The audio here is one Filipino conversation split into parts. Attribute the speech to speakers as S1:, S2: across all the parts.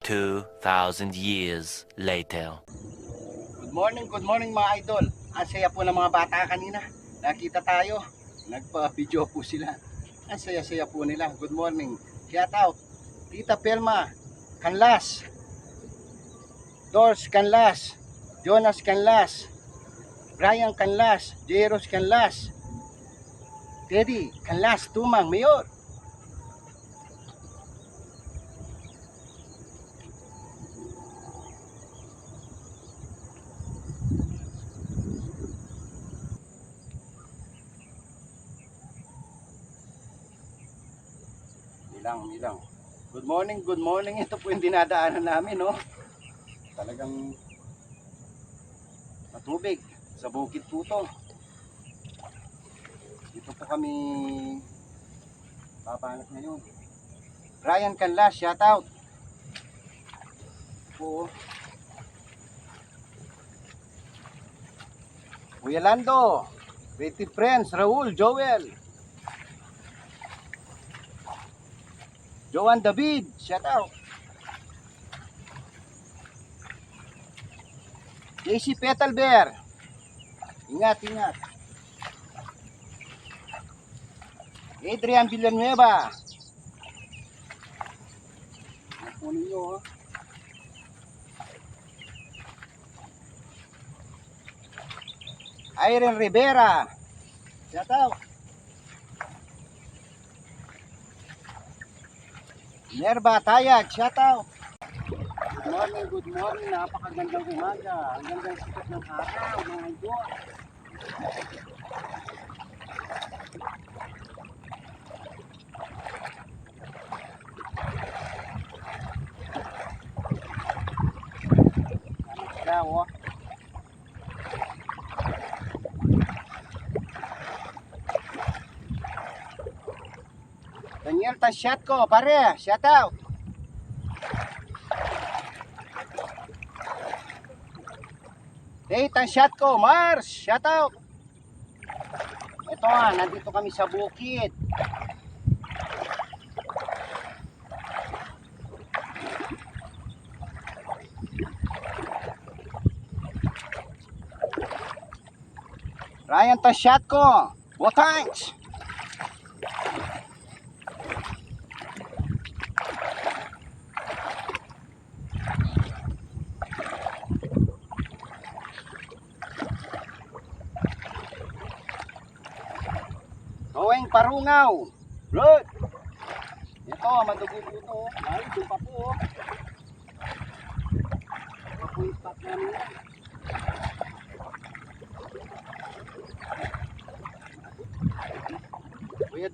S1: 2,000 years later.
S2: Good morning mga idol. Ang saya po ng mga bata kanina. Nakita tayo. Nagpa-video po sila. Ang saya-saya po nila. Good morning. Shout out. Tita Pelma Canlas. Dors Canlas. Jonas Canlas. Brian Canlas. Jeros Canlas. Teddy Canlas Tumang Mayor. Milang. Good morning. Ito po yung dinadaanan namin, no? Talagang matubig sa bukid po to. Dito po kami babanat ngayon. Ryan Canlas, shout out. Po. Kuya Lando, Creative Friends, Raul, Joel. Joan David, shout out. JC Petal Bear. Ingat. Adrian Villanueva. Ano ninyo, oh. Irene Rivera. Shout out. Nerva Tayag, shout out. Good morning. Napakagandang umaga. Ang gandang sikat ng araw, mga idol. Oh. Daniel Tashatko, pare, shout out. Hey, Tashatko, Mars, shout out. Ito nandito kami sa bukid. Ryan Tashatko, Botanks. Going Parungaw. Road. Ito, madugo po ito. Ay, doon pa po. Ito po yung spot namin. Kuya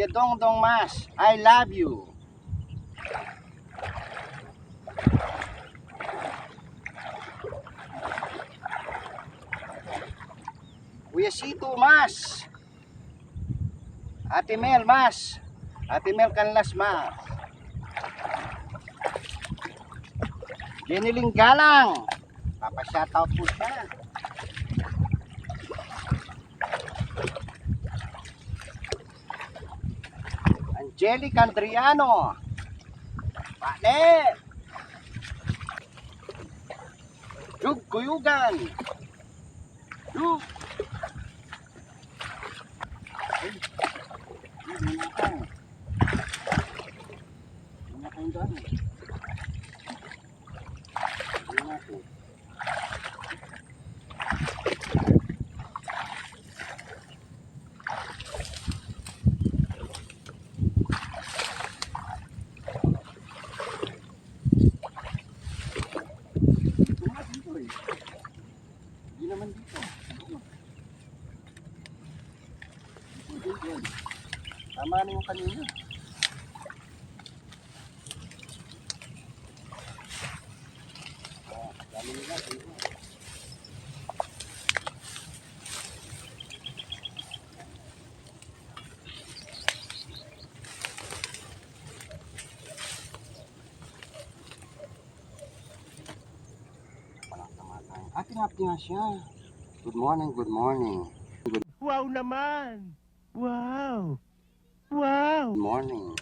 S2: Dongdong Mas, I love you. Kuya Sito Mas, Ate Mel Mas, Ate Mel Canlas Mas, Jeniling Galang, papa-shoutout po siya. Angelic Andriano, Pane, Jug Kuyugan, Jug. Hindi naman dito. Tama na yung kanina. Dami nila. Ati nga siya. Good morning.
S3: Wow naman! Wow!
S2: Good morning.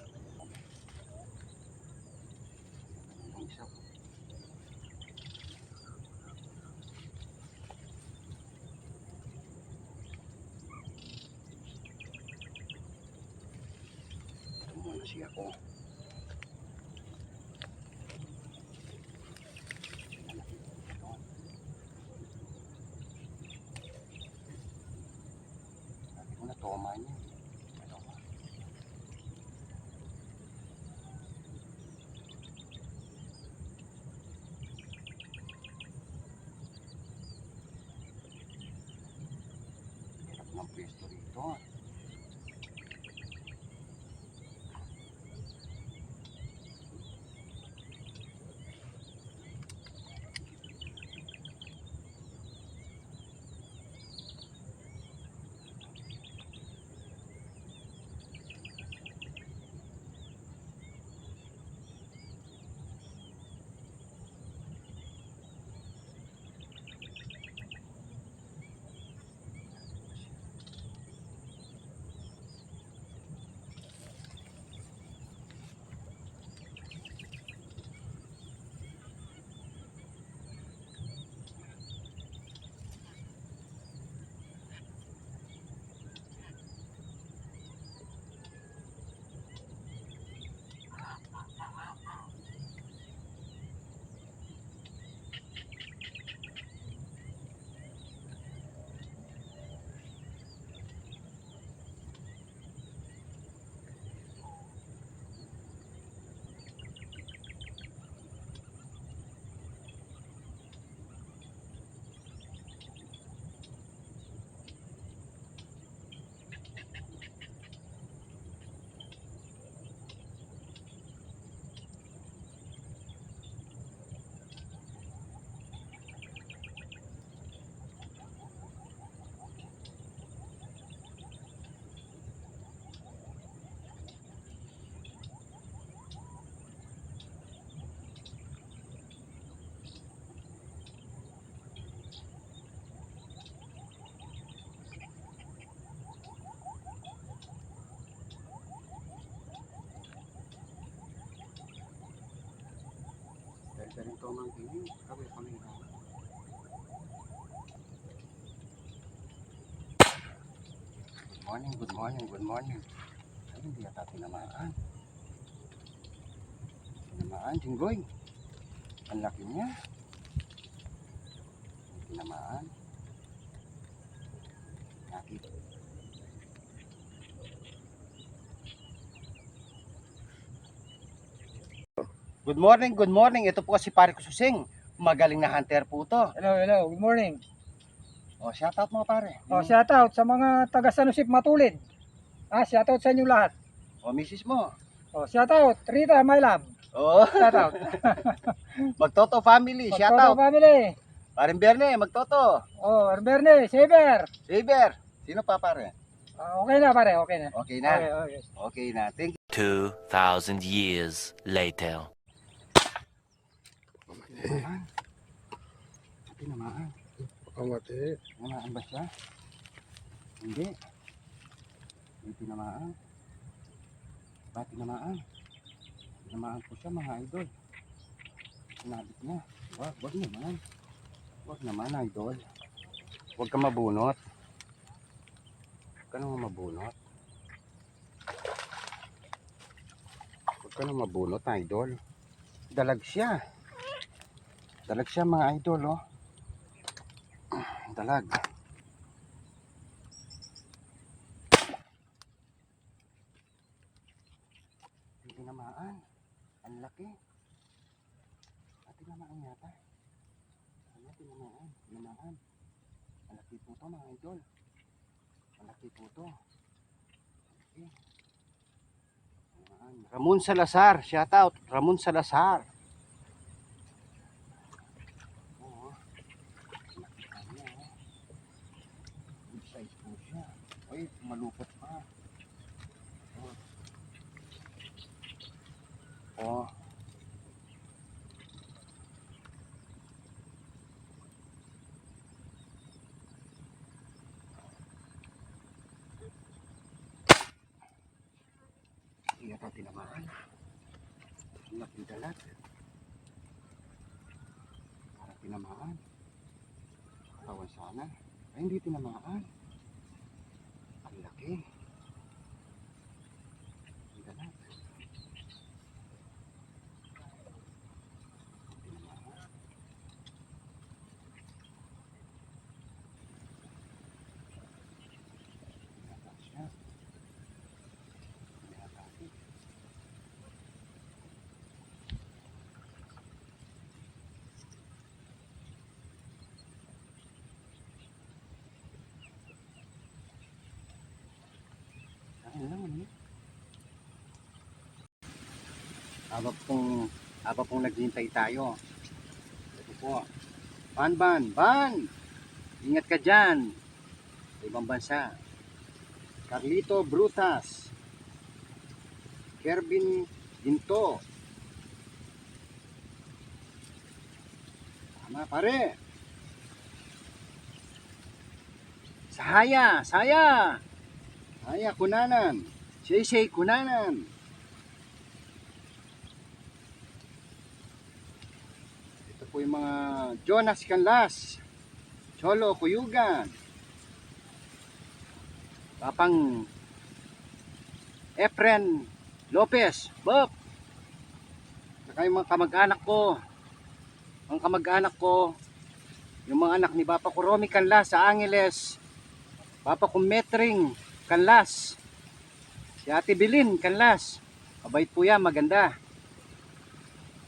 S2: kasi ako. Sabi ko na toma niya. Ano ba? Hirap ng pwesto rito. Dahil ito mang tingin, kami kami na. Good morning, good morning, good morning. Ay, hindi yata tinamaan. Tinamaan, Jinggoy. Ang laki niya. Hindi tinamaan. Nakita. Good morning, good morning. Ito po si Pare Kususing. Magaling na hunter po to.
S4: Hello, good morning.
S2: O, shoutout mga pare.
S4: Oh, shout out sa mga taga Sanusip Matulid. Shout out sa inyo lahat.
S2: O, misis mo.
S4: Oh, shout out Rita, my love.
S2: O,
S4: Shout out.
S2: Magtoto family,
S4: Toto
S2: shoutout.
S4: family.
S2: Paring Berne, magtoto.
S4: Oh, Berne, Saber.
S2: Saber. Sino pa pare?
S4: Okay na pare, okay na.
S2: Okay na.
S4: Okay.
S2: Okay na. Thank you.
S1: 2,000 years later.
S2: Tinamaan. Tinamaan.
S3: Pamati.
S2: Tinamaan ba siya? Hindi. Hindi tinamaan. Ba tinamaan? Tinamaan po siya mga idol. Sinabit niya. Wag naman. Wag naman idol. Wag ka mabunot. Huwag ka naman mabunot. Huwag ka naman mabunot idol. Dalag siya. Dalag siya mga idol oh. Dalag. Hindi tinamaan. Ang laki. Tinamaan yata. Tinamaan. Tinamaan. Ang laki po to mga idol. Ang laki po to. Malaki. Tinamaan. Ramon Salazar. Shout out. Ramon Salazar. Oo. Nakita niya oh. Good size po siya. Uy, malupot pa. Oh. Oh. Hindi yata tinamaan. Ang laki dalag. Para tinamaan. Katawan sana. Ay, hindi tinamaan. Ang laki. Ang dalag. Ano naman yun? Habang pong naghihintay tayo. Ito po. Ban! Ingat ka dyan. Sa ibang bansa. Carlito Brutas. Kervin Ginto. Tama pare. Saya Kunanan. Shay Kunanan. Ito po yung mga Jonas Canlas. Cholo Kuyugan. Papang Efren Lopez. Bob. Saka yung mga kamag-anak ko. Ang kamag-anak ko, yung mga anak ni Papa ko Romy Canlas sa Angeles. Papa ko Metring Canlas. Si Ate Bilin Canlas. Kabait po yan, maganda.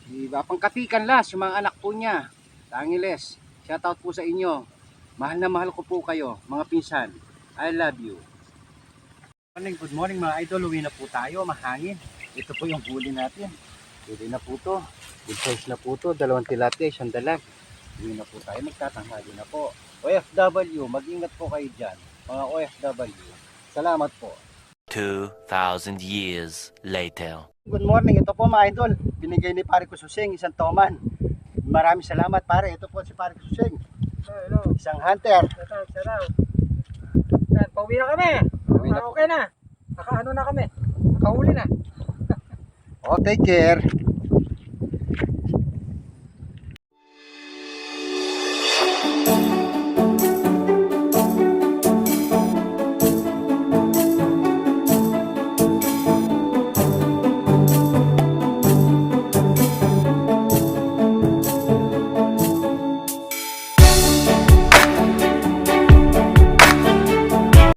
S2: Si Papang Kati Canlas, yung mga anak po niya sa Angeles. Shoutout po sa inyo. Mahal na mahal ko po kayo, mga pinsan. I love you. Good morning mga idol. Uwi na po tayo, mahangin. Ito po yung huli natin. Huli na po to. Good size na po to. 2 tilapia, 1 dalag. Uwi na po tayo, magtatanghali na po. OFW, mag-ingat po kayo dyan. Mga OFW. Salamat po.
S1: 2,000 years later.
S2: Good morning. Ito po mga idol. Binigay ni Pare Kususing, isang toman. Maraming salamat pare. Ito po si Pare Kususing.
S4: Hello.
S2: Isang hunter.
S4: Salaw. Yan, pauwi na kami.
S2: Pauwi na
S4: Okay na. Nakaano na kami. Nakahuli na.
S2: Oh, take care.